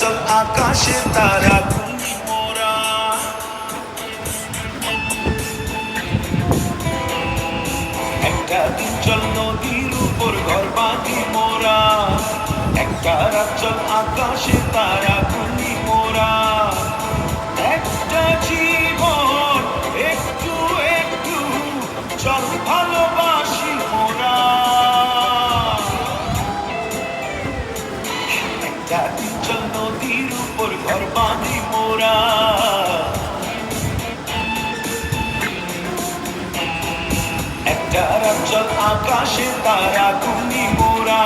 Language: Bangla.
চল আকাশে তারা গুনি মোরা, একটা দিন চল নদীর উপর ঘর বাঁধি মোরা, একটা রাত চল আকাশে তারা গুনি মোরা, একটা জীবন একটু একটু চল ভালোবাসি মোরা, একটা দিন চল নদীর উপর ঘর বাঁধি মোরা, একটা রাত চল আকাশে তারা গুনি মোরা।